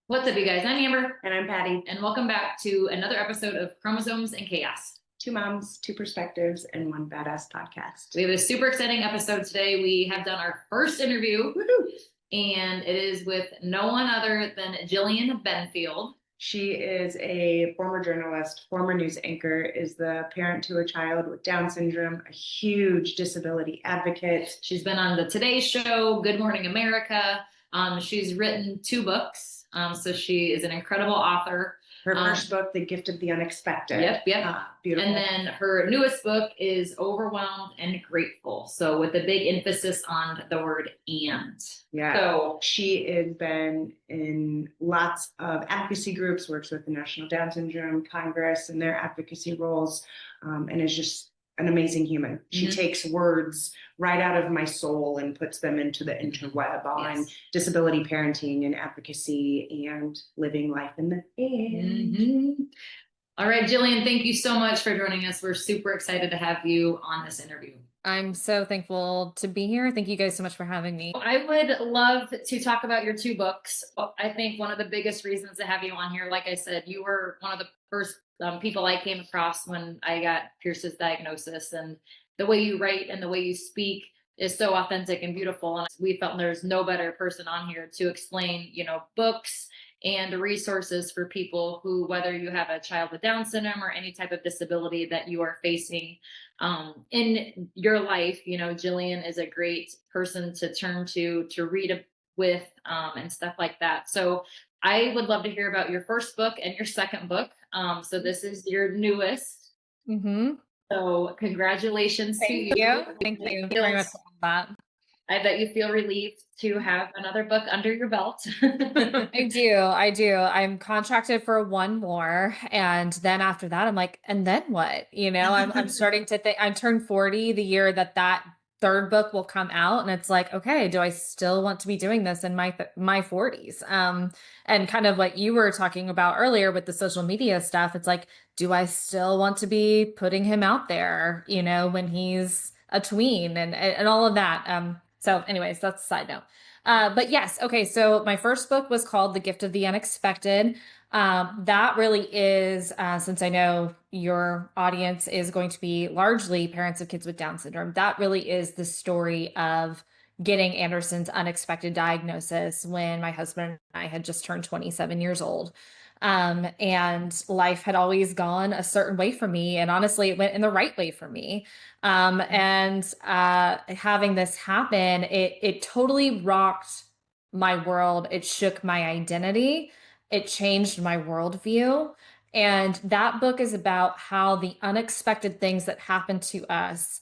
What's up, you guys? I'm Amber, And I'm Patty. and welcome back to another episode of Chromosomes and Chaos. Two moms, two perspectives, and one badass podcast. We have a super exciting episode today. We have done our first interview, Woohoo! and it is with no one other than Jillian Benfield. She is a former journalist, former news anchor, is the parent to a child with Down syndrome, a huge disability advocate. She's been on the Today Show, Good Morning America. She's written 2 books, so she is an incredible author. Her first book, The Gift of the Unexpected. Yep. Beautiful. And then her newest book is Overwhelmed and Grateful. So with a big emphasis on the word and. Yeah. So she has been in lots of advocacy groups, works with the National Down Syndrome Congress and their advocacy roles, and is just an amazing human. She takes words right out of my soul and puts them into the interweb on disability parenting and advocacy and living life in the end. All right, Jillian, thank you so much for joining us. We're super excited to have you on this interview. I'm so thankful to be here. Thank you guys so much for having me. I would love to talk about your 2 books. I think one of the biggest reasons to have you on here, like I said, you were one of the first people I came across when I got Pierce's diagnosis, and the way you write and the way you speak is so authentic and beautiful. And we felt there's no better person on here to explain, books and resources for people who, whether you have a child with Down syndrome or any type of disability that you are facing in your life. Jillian is a great person to turn to read with and stuff like that. So I would love to hear about your first book and your second book. So this is your newest. So congratulations to you. Thank you very much for that. I bet you feel relieved to have another book under your belt. I do. I'm contracted for one more. And then after that, I'm like, and then what? I'm starting to think. I turned 40 the year that third book will come out. And it's like, okay, do I still want to be doing this in my 40s? And kind of like you were talking about earlier with the social media stuff, it's like, do I still want to be putting him out there, when he's a tween and all of that? So anyways, that's a side note. But yes, okay. So my first book was called The Gift of the Unexpected. That really is, since I know your audience is going to be largely parents of kids with Down syndrome, that really is the story of getting Anderson's unexpected diagnosis when my husband and I had just turned 27 years old. And life had always gone a certain way for me. And honestly, it went in the right way for me. And having this happen, it totally rocked my world. It shook my identity. It changed my worldview. And that book is about how the unexpected things that happen to us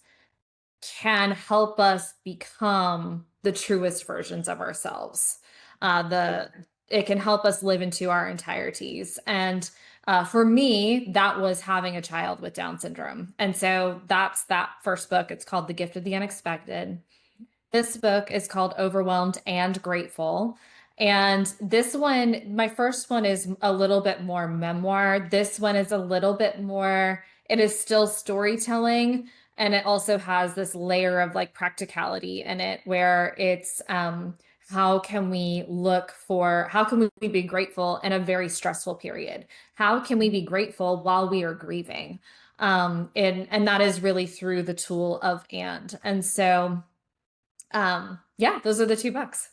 can help us become the truest versions of ourselves. It can help us live into our entireties. And for me, that was having a child with Down syndrome. And so that's that first book. It's called The Gift of the Unexpected. This book is called Overwhelmed and Grateful. And this one, my first one is a little bit more memoir. This one is a little bit more, it is still storytelling. And it also has this layer of like practicality in it where it's, how can we be grateful in a very stressful period? How can we be grateful while we are grieving? And that is really through the tool of and. And so, those are the 2 books.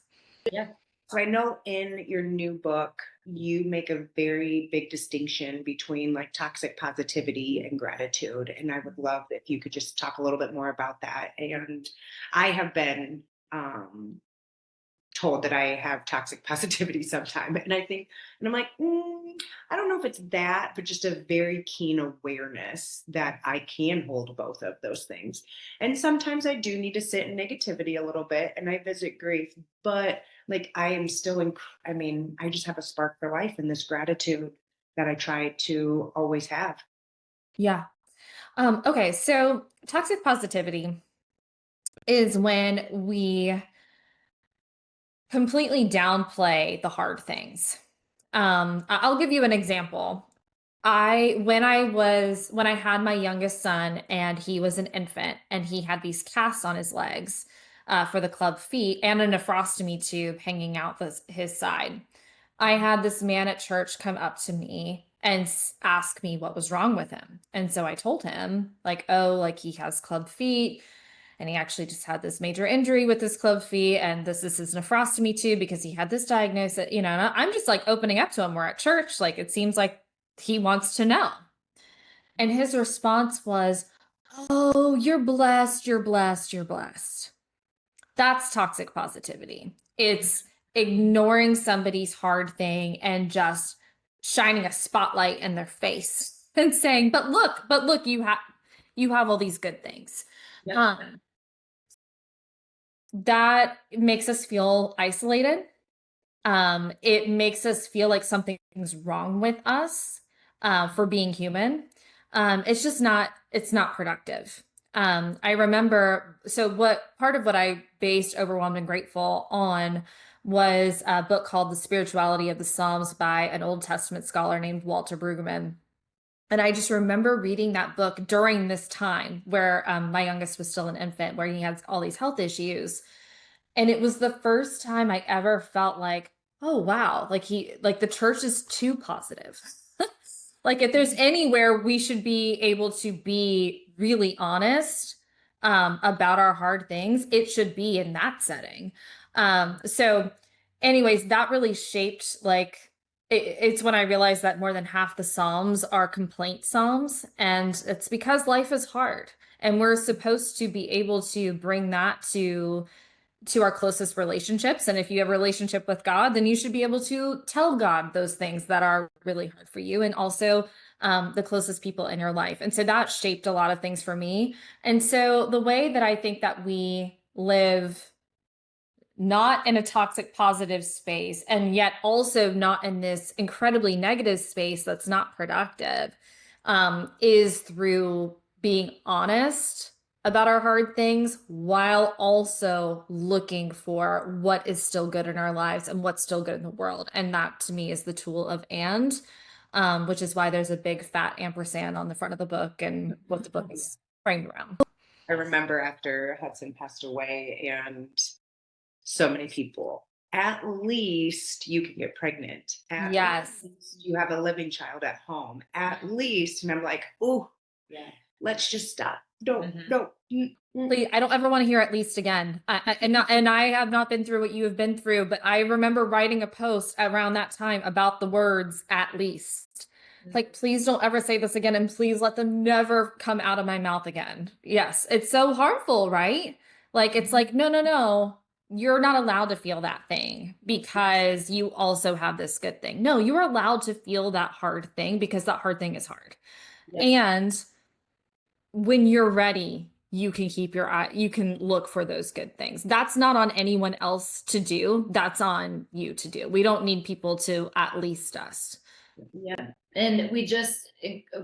Yeah. So I know in your new book, you make a very big distinction between like toxic positivity and gratitude. And I would love if you could just talk a little bit more about that. And I have been, told that I have toxic positivity sometime. And I'm like, I don't know if it's that, but just a very keen awareness that I can hold both of those things. And sometimes I do need to sit in negativity a little bit and I visit grief, but like I am still I just have a spark for life and this gratitude that I try to always have. Yeah. Okay. So toxic positivity is when we completely downplay the hard things. I'll give you an example. When I had my youngest son and he was an infant and he had these casts on his legs for the club feet and a nephrostomy tube hanging out his side. I had this man at church come up to me and ask me what was wrong with him. And so I told him, like, oh, like he has club feet and he actually just had this major injury with his club feet. And this is nephrostomy too, because he had this diagnosis, and I'm just like opening up to him. We're at church. Like, it seems like he wants to know. And his response was, oh, you're blessed, you're blessed, you're blessed. That's toxic positivity. It's ignoring somebody's hard thing and just shining a spotlight in their face and saying, but look, you have all these good things. Yep. That makes us feel isolated. It makes us feel like something's wrong with us for being human. It's not productive. I remember, so what part of what I based Overwhelmed and Grateful on was a book called The Spirituality of the Psalms by an Old Testament scholar named Walter Brueggemann. And I just remember reading that book during this time where my youngest was still an infant, where he had all these health issues. And it was the first time I ever felt like, oh, wow, like the church is too positive. Like, if there's anywhere we should be able to be really honest about our hard things, it should be in that setting. So anyways, that really shaped it's when I realized that more than half the Psalms are complaint Psalms. And it's because life is hard. And we're supposed to be able to bring that to our closest relationships. And if you have a relationship with God, then you should be able to tell God those things that are really hard for you, and also the closest people in your life. And so that shaped a lot of things for me. And so the way that I think that we live not in a toxic positive space, and yet also not in this incredibly negative space that's not productive, is through being honest about our hard things while also looking for what is still good in our lives and what's still good in the world. And that to me is the tool of which is why there's a big fat ampersand on the front of the book and what the book is framed around. I remember after Hudson passed away, and so many people, at least you can get pregnant. At Yes. least you have a living child at home. At least. And I'm like, oh, Yeah. let's just stop. Don't, Mhm. don't. Please, I don't ever want to hear at least again. And I have not been through what you have been through, but I remember writing a post around that time about the words at least. Like, please don't ever say this again, and please let them never come out of my mouth again. Yes, it's so harmful, right? Like, it's like, no, no, no, you're not allowed to feel that thing because you also have this good thing. No, you are allowed to feel that hard thing because that hard thing is hard. Yep. And when you're ready, you can keep your eye, you can look for those good things. That's not on anyone else to do. That's on you to do. We don't need people to at least us. Yeah. And we just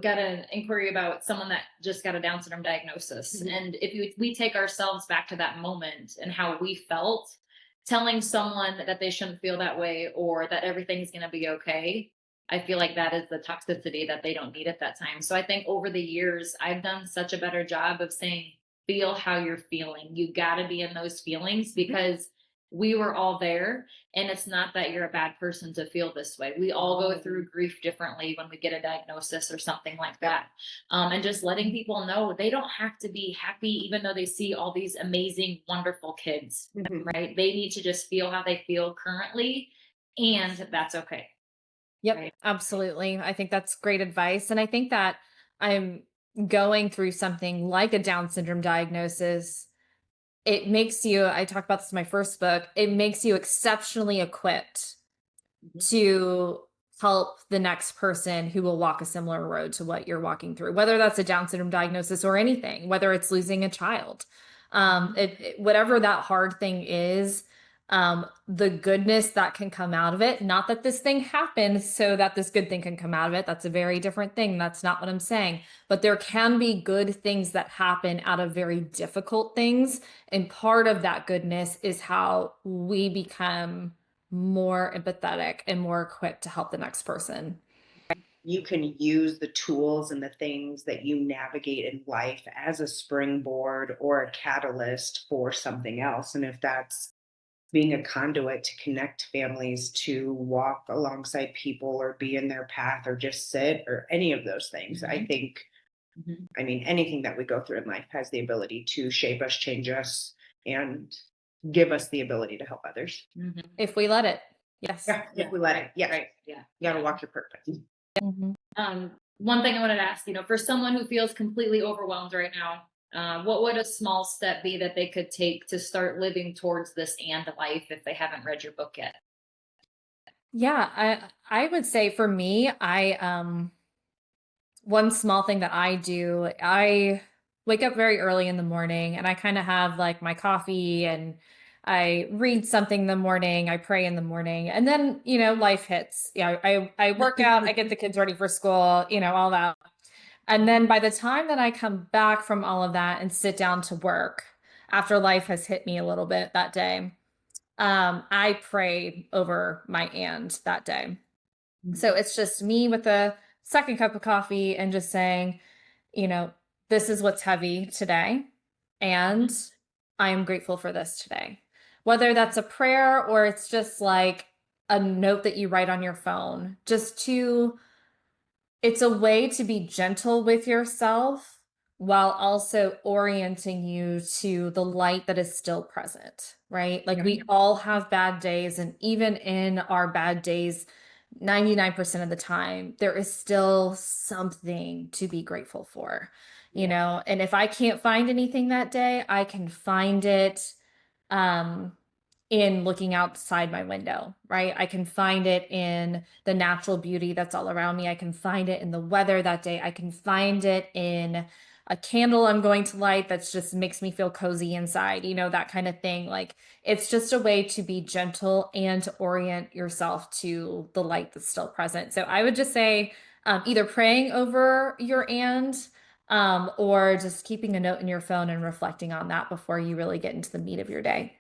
got an inquiry about someone that just got a Down syndrome diagnosis. Mhm. And if we take ourselves back to that moment and how we felt, telling someone that they shouldn't feel that way or that everything's going to be okay, I feel like that is the toxicity that they don't need at that time. So I think over the years, I've done such a better job of saying, feel how you're feeling. You got to be in those feelings because we were all there. And it's not that you're a bad person to feel this way. We all go through grief differently when we get a diagnosis or something like that. And just letting people know they don't have to be happy, even though they see all these amazing, wonderful kids, Mhm. right? They need to just feel how they feel currently, and that's okay. Yep, Right. absolutely. I think that's great advice. And I think that I'm going through something like a Down syndrome diagnosis. It makes you, I talked about this in my first book, it makes you exceptionally equipped Mhm. to help the next person who will walk a similar road to what you're walking through, whether that's a Down syndrome diagnosis or anything, whether it's losing a child. Whatever that hard thing is, the goodness that can come out of it, not that this thing happened so that this good thing can come out of it. That's a very different thing. That's not what I'm saying. But there can be good things that happen out of very difficult things. And part of that goodness is how we become more empathetic and more equipped to help the next person. You can use the tools and the things that you navigate in life as a springboard or a catalyst for something else. And if that's being a conduit to connect families, to walk alongside people or be in their path or just sit or any of those things. I Mhm. think, Mhm. I mean, anything that we go through in life has the ability to shape us, change us, and give us the ability to help others. Mhm. If we let it. Yes. Yeah, if we let it. Yes. Right. Yeah. You gotta walk your purpose. Mhm. One thing I wanted to ask, for someone who feels completely overwhelmed right now, what would a small step be that they could take to start living towards this and life if they haven't read your book yet? Yeah, I would say for me, one small thing that I do, I wake up very early in the morning and I kind of have like my coffee and I read something in the morning, I pray in the morning, and then, life hits. Yeah, I work out, I get the kids ready for school, all that. And then by the time that I come back from all of that and sit down to work, after life has hit me a little bit that day, I pray over my and that day. So Mhm. it's just me with a second cup of coffee and just saying, you know, this is what's heavy today. And Mhm. I am grateful for this today. Whether that's a prayer or it's just like a note that you write on your phone, it's a way to be gentle with yourself while also orienting you to the light that is still present, right? Like Yeah. we all have bad days, and even in our bad days, 99% of the time, there is still something to be grateful for, Yeah. And if I can't find anything that day, I can find it. Um, in looking outside my window, right? I can find it in the natural beauty that's all around me. I can find it in the weather that day. I can find it in a candle I'm going to light that's just makes me feel cozy inside, that kind of thing. Like it's just a way to be gentle and to orient yourself to the light that's still present. So I would just say either praying over your or just keeping a note in your phone and reflecting on that before you really get into the meat of your day.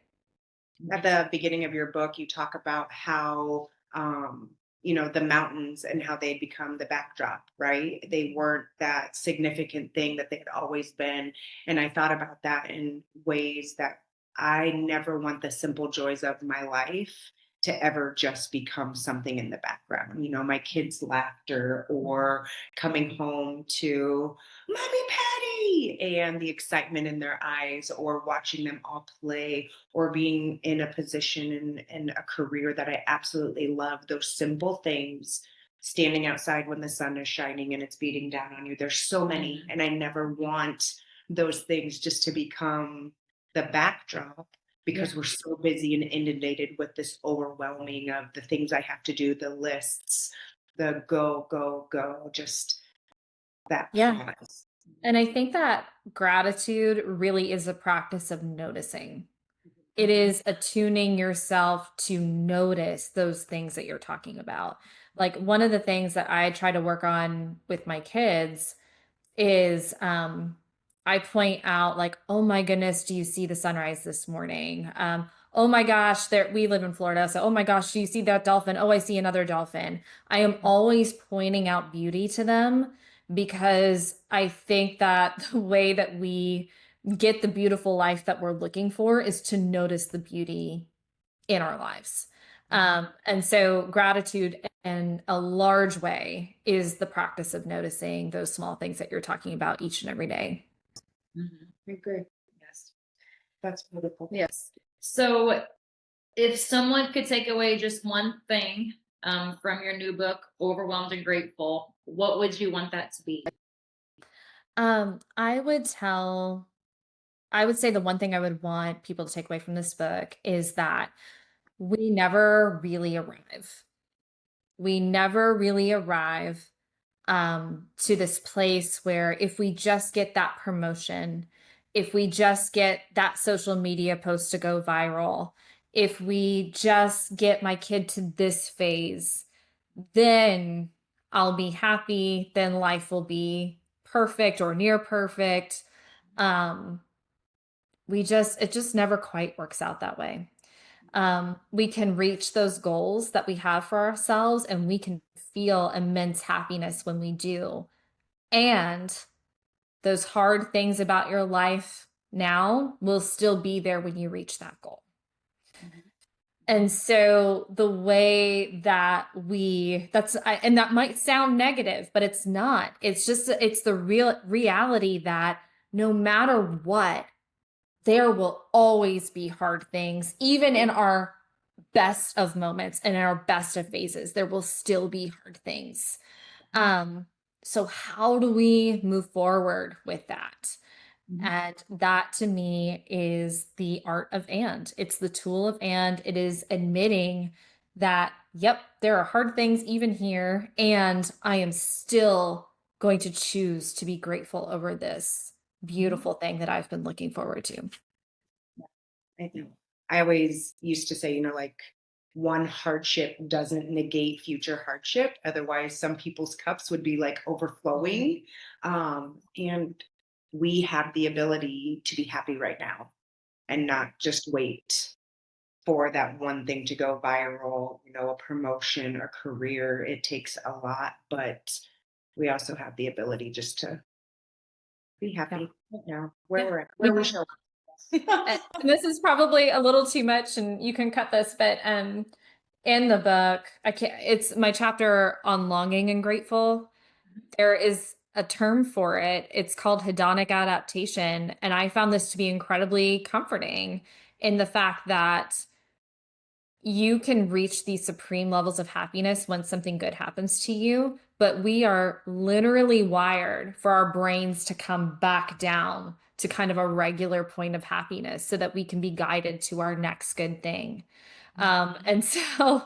At the beginning of your book, you talk about how, the mountains and how they become the backdrop, right? They weren't that significant thing that they had always been. And I thought about that in ways that I never want the simple joys of my life to ever just become something in the background. My kids' laughter or coming home to Mommy Patty and the excitement in their eyes, or watching them all play, or being in a position in a career that I absolutely love. Those simple things, standing outside when the sun is shining and it's beating down on you. There's so many, Mhm. and I never want those things just to become the backdrop Yeah. because we're so busy and inundated with this overwhelming of the things I have to do, the lists, the go, go, go, just that Yeah. pause. And I think that gratitude really is a practice of noticing. It Mhm. is attuning yourself to notice those things that you're talking about. Like one of the things that I try to work on with my kids is I point out like, oh my goodness, do you see the sunrise this morning? Oh my gosh, there we live in Florida. So oh my gosh, do you see that dolphin? Oh, I see another dolphin. I am always pointing out beauty to them because I think that the way that we get the beautiful life that we're looking for is to notice the beauty in our lives. And so gratitude in a large way is the practice of noticing those small things that you're talking about each and every day. Mhm. I agree. Yes. That's beautiful. Yes. So, if someone could take away just one thing from your new book, Overwhelmed and Grateful, what would you want that to be? Um, I would tell, I would say the one thing I would want people to take away from this book is that we never really arrive. We never really arrive to this place where if we just get that promotion, if we just get that social media post to go viral, if we just get my kid to this phase, then I'll be happy, then life will be perfect or near perfect. Um, it just never quite works out that way. We can reach those goals that we have for ourselves and we can feel immense happiness when we do. And those hard things about your life now will still be there when you reach that goal. And so the way that and that might sound negative, but it's not. It's just, it's the real reality that no matter what, there will always be hard things, even in our best of moments and in our best of phases, there will still be hard things. Um, so how do we move forward with that? Mhm. And that to me is the art of and. It's the tool of and. It is admitting that, yep, there are hard things even here, and I am still going to choose to be grateful over this beautiful thing that I've been looking forward to. I think I always used to say, like one hardship doesn't negate future hardship. Otherwise, some people's cups would be like overflowing. And we have the ability to be happy right now and not just wait for that one thing to go viral, a promotion or career. It takes a lot, but we also have the ability just to be Yeah. happy right now, where Yeah. we're at, We where we can. show up. And this is probably a little too much, and you can cut this, but in the book, I can't, it's my chapter on longing and grateful. There is a term for it. It's called hedonic adaptation. And I found this to be incredibly comforting in the fact that you can reach these supreme levels of happiness when something good happens to you, but we are literally wired for our brains to come back down to kind of a regular point of happiness so that we can be guided to our next good thing. And so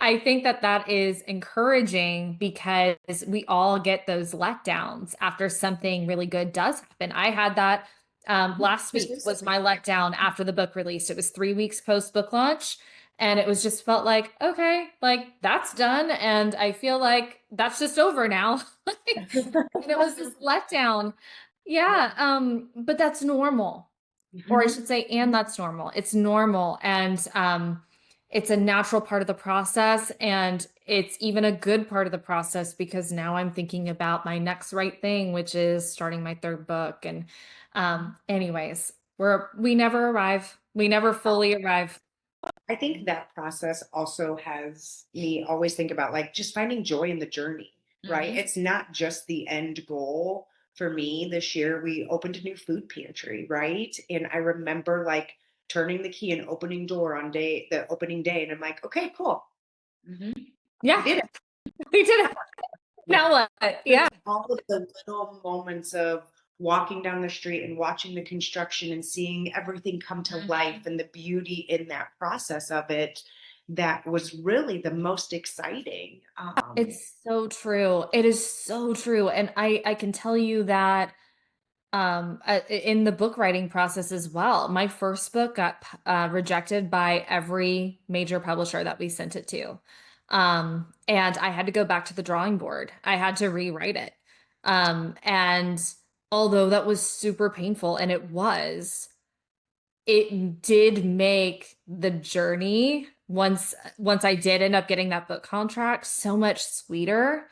I think that that is encouraging because we all get those letdowns after something really good does happen. I had that last week was my letdown after the book released. It was 3 weeks post book launch. And it was just felt like, okay, like that's done. And I feel like that's just over now. And it was this letdown. Yeah. But that's normal. Or I should say, and that's normal. It's normal. And it's a natural part of the process. And it's even a good part of the process because now I'm thinking about my next right thing, which is starting my third book. And anyways, we never arrive. We never fully arrive. I think that process also has me always think about like just finding joy in the journey, right? Mhm. It's not just the end goal. For me, this year we opened a new food pantry, right? And I remember like turning the key and opening door on the opening day, and I'm like, okay, cool, Mhm. we Yeah, did it. we did it. Yeah. Now what? Just Yeah. all of the little moments of walking down the street and watching the construction and seeing everything come to life Mhm. and the beauty in that process of it, that was really the most exciting. It's so true. It is so true. And I can tell you that in the book writing process as well. My first book got rejected by every major publisher that we sent it to. And I had to go back to the drawing board. I had to rewrite it. And although that was super painful, and it did make the journey once I did end up getting that book contract so much sweeter,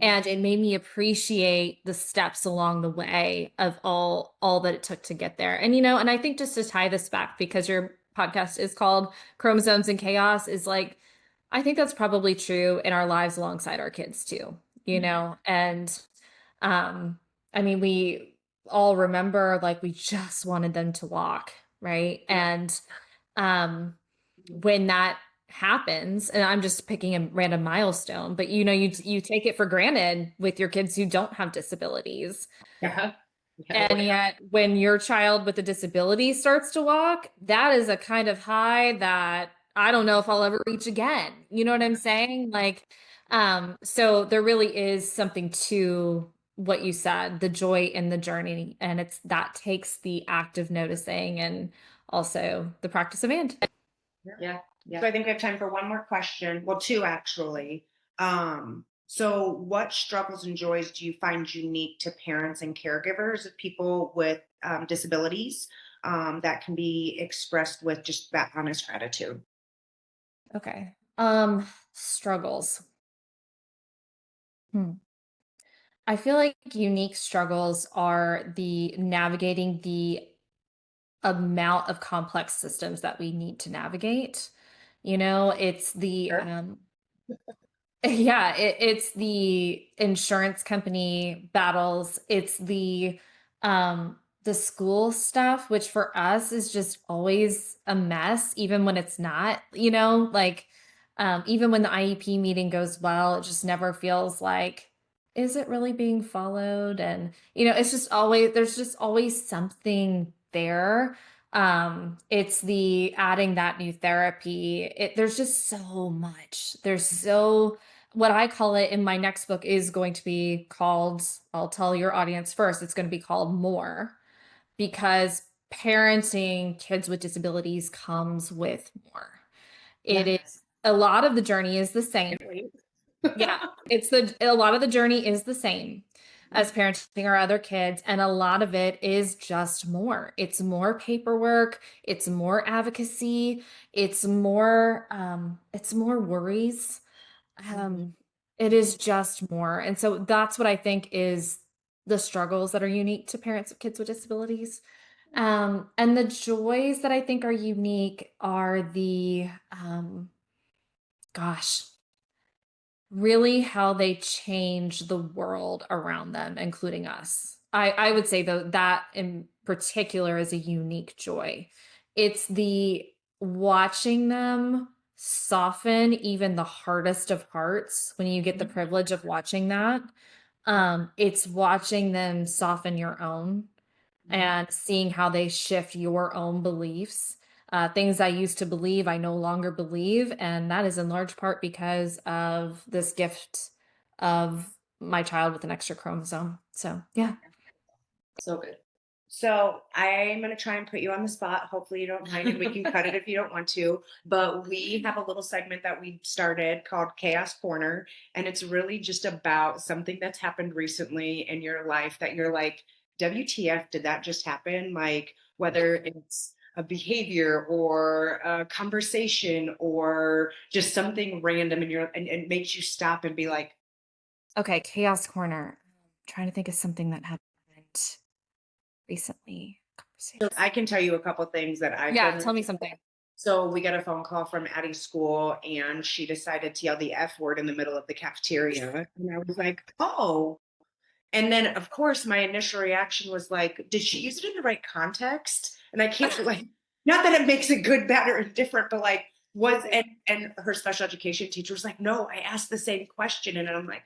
and it made me appreciate the steps along the way of all that it took to get there. And and I think just to tie this back, because your podcast is called Chromosomes and Chaos, is like I think that's probably true in our lives alongside our kids too, and um I mean, we all remember like we just wanted them to walk, right? And um when that happens, and I'm just picking a random milestone, but you take it for granted with your kids who don't have disabilities. Yeah. Yeah. And yet when your child with a disability starts to walk, that is a kind of high that I don't know if I'll ever reach again. You know what I'm saying? Like, so there really is something to what you said, the joy in the journey. And it's that takes the act of noticing and also the practice of and. Yeah. So I think we have time for one more question. Well, two actually. So what struggles and joys do you find unique to parents and caregivers of people with disabilities, that can be expressed with just that honest gratitude? Okay. Struggles. Hmm. I feel like unique struggles are the navigating the amount of complex systems that we need to navigate. It's the Sure. yeah, it's the insurance company battles. It's the school stuff, which for us is just always a mess, even when it's not, like even when the IEP meeting goes well, it just never feels like, is it really being followed? And it's just always there's just always something there. It's the adding that new therapy. There's just so much. There's so what I call it in my next book is going to be called, I'll tell your audience first, it's going to be called More, because parenting kids with disabilities comes with more. It Yeah. is a lot of the journey is the same. Yeah, a lot of the journey is the same as parenting our other kids, and a lot of it is just more. It's more paperwork, it's more advocacy, it's more worries. Mhm. um, it is just more. And so that's what I think is the struggles that are unique to parents of kids with disabilities. And the joys that I think are unique are gosh, really how they change the world around them, including us. I would say though that in particular is a unique joy. It's the watching them soften even the hardest of hearts when you get the privilege of watching that. It's watching them soften your own and seeing how they shift your own beliefs. Things I used to believe, I no longer believe. And that is in large part because of this gift of my child with an extra chromosome. So, yeah. So good. So I'm going to try and put you on the spot. Hopefully you don't mind, and we can cut it if you don't want to. But we have a little segment that we started called Chaos Corner, and it's really just about something that's happened recently in your life that you're like, WTF, did that just happen? Like whether it's a behavior or a conversation or just something random and it makes you stop and be like, Okay. Chaos Corner. Trying to think of something that happened recently. so Conversations. I can tell you a couple things that I've Yeah. been. Tell me something. So we got a phone call from Addie's school, and she decided to yell the F word in the middle of the cafeteria. And I was like, oh. And then, of course, my initial reaction was like, did she use it in the right context? And I can't, like, not that it makes it good, bad, or indifferent, but like, and her special education teacher was like, no, I asked the same question. And I'm like,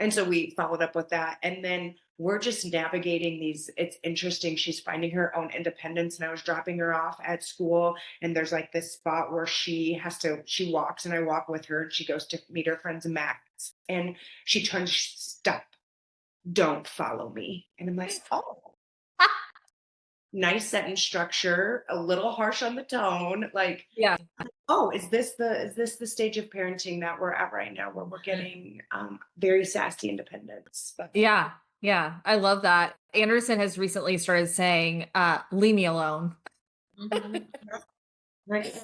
and so we followed up with that. And then we're just navigating these. It's interesting. She's finding her own independence. And I was dropping her off at school. And there's like this spot where she walks and I walk with her and she goes to meet her friends Max. And she turns, stop, don't follow me. And I'm like, oh, nice sentence structure, a little harsh on the tone. Like, Yeah. oh, is this the stage of parenting that we're at right now where we're getting very sassy independence? But Yeah. Yeah. I love that. Anderson has recently started saying, leave me alone. Mhm. like,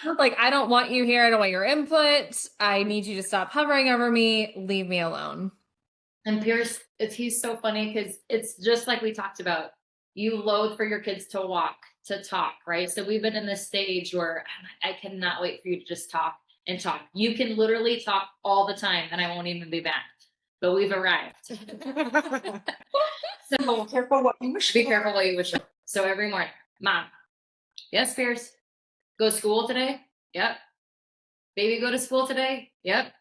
Like, I don't want you here. I don't want your input. I need you to stop hovering over me. Leave me alone. And Pierce, he's so funny because it's just like we talked about. You loathe for your kids to walk, to talk, right? So we've been in this stage where I cannot wait for you to just talk and talk. You can literally talk all the time, and I won't even be back. But we've arrived. So careful what you wish be for. careful what you wish for. So every morning, Mom, yes, Pierce, go to school today? Yep. Baby, go to school today? Yep.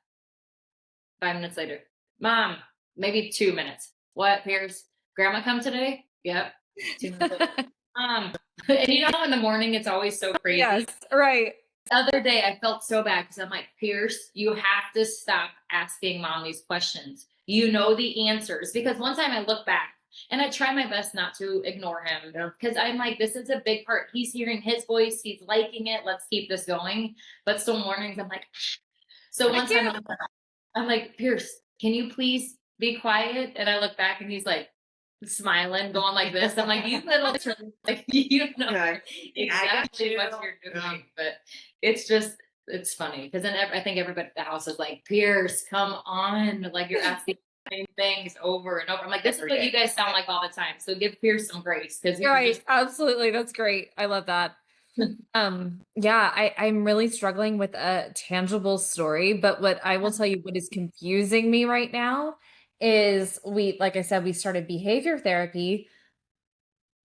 5 minutes later, Mom, maybe 2 minutes. What, Pierce? Grandma come today? Yep. 2 minutes later. And in the morning, it's always so crazy. Yes. Right. The other day, I felt so bad because I'm like, Pierce, you have to stop asking Mom these questions. You know the answers. Because one time I look back and I try my best not to ignore him because I'm like, this is a big part. He's hearing his voice, he's liking it. Let's keep this going. But still mornings, I'm like, so one time I'm like, Pierce, can you please be quiet? And I look back and he's like smiling, going like this. I'm like, you little like you know Yeah, exactly what you're doing. But it's funny because then I think everybody at the house is like, Pierce, come on. Like you're asking the same things over and over. I'm like, this is what you guys sound like all the time. So give Pierce some grace because You're right. Absolutely. That's great. I love that. I'm really struggling with a tangible story, but what I will tell you, what is confusing me right now is like I said, we started behavior therapy,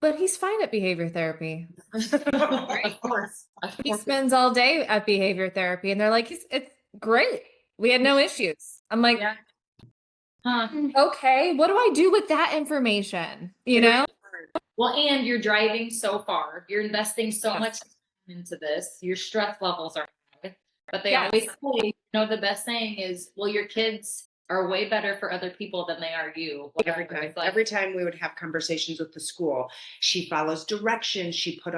but he's fine at behavior therapy. Of course. He spends all day at behavior therapy and they're like, it's great. We had no issues. I'm like, Yeah. Huh. okay, what do I do with that information? You know? Well, and you're driving so far. You're investing so Yes. much into this. Your stress levels are high. But they Yes. always say, you know, the best saying is, well, your kids are way better for other people than they are you. Every time we would have conversations with the school, she follows directions. She puts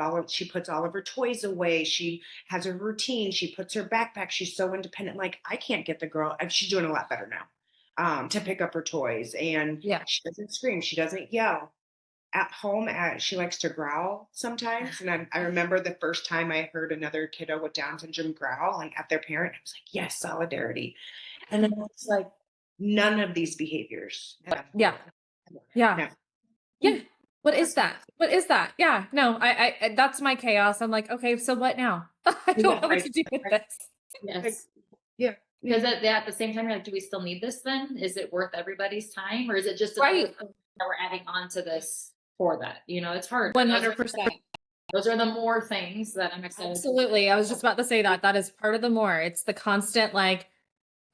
all of her toys away. She has a routine. She puts her backpack. She's so independent. Like, I can't get the girl, and she's doing a lot better now. To pick up her toys, and Yeah. she doesn't scream. She doesn't yell. At home, she likes to growl sometimes. And I remember the first time I heard another kiddo with Down syndrome growl, like at their parent, I was like, yes, solidarity. And then it's like, none of these behaviors. Yeah. Yeah. No. Yeah. What is that? What is that? Yeah. No, that's my chaos. I'm like, okay, so what now? I don't know what to do with this. Yes. Yeah. Because at the same time, you're like, do we still need this then? Is it worth everybody's time? Or is it just Right. that we're adding on to this for that? You know, it's hard. 100%. Those are the more things that I'm excited. Absolutely. I was just about to say that. That is part of the more. It's the constant, like,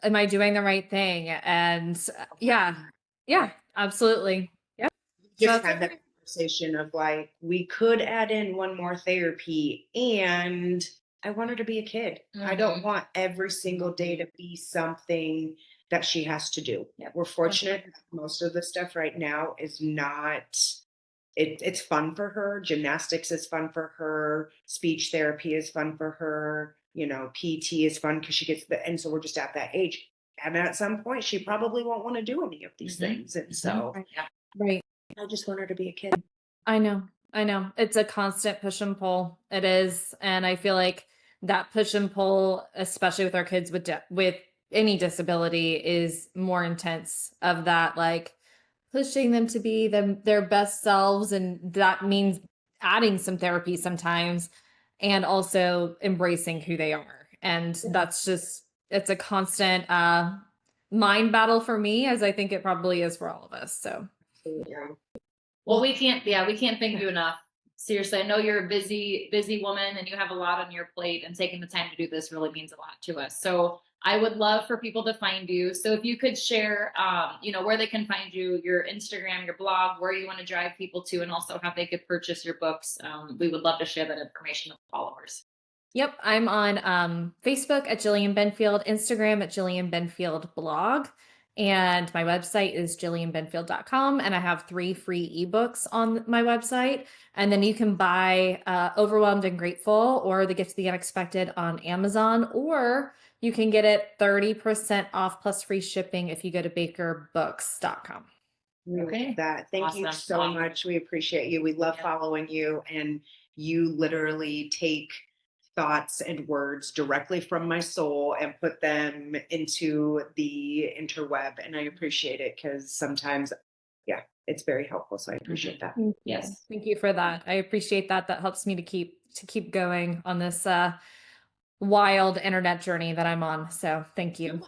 am I doing the right thing? And yeah, absolutely. Yeah. Just So had that conversation of like, we could add in one more therapy, and I want her to be a kid. I don't want every single day to be something that she has to do. We're fortunate that most of the stuff right now is not it's fun for her. Gymnastics is fun for her. Speech therapy is fun for her. You know, PT is fun because she gets and so we're just at that age. And at some point, she probably won't want to do any of these things. And so right. I just want her to be a kid. I know. It's a constant push and pull. It is. And I feel like that push and pull, especially with our kids with any disability, is more intense of that, like pushing them to be their best selves. And that means adding some therapy sometimes and also embracing who they are. And that's just, it's a constant mind battle for me, as I think it probably is for all of us. So Yeah. Well, we can't thank you enough. Seriously, I know you're a busy woman and you have a lot on your plate, and taking the time to do this really means a lot to us. So I would love for people to find you. So if you could share, you know, where they can find you, your Instagram, your blog, where you want to drive people to, and also how they could purchase your books. We would love to share that information with followers. yep, I'm on Facebook at Jillian Benfield, Instagram at Jillian Benfield blog, and my website is jillianbenfield.com. And I have 3 free ebooks on my website. And then you can buy Overwhelmed and Grateful or The Gift of the Unexpected on Amazon, or you can get it 30% off plus free shipping if you go to bakerbooks.com. Okay. That. Thank you so much. We appreciate you. We love following you, and you literally take thoughts and words directly from my soul and put them into the interweb. And I appreciate it because sometimes, it's very helpful. So I appreciate that. Yes. Thank you for that. I appreciate that. That helps me to keep going on this wild internet journey that I'm on. So thank you.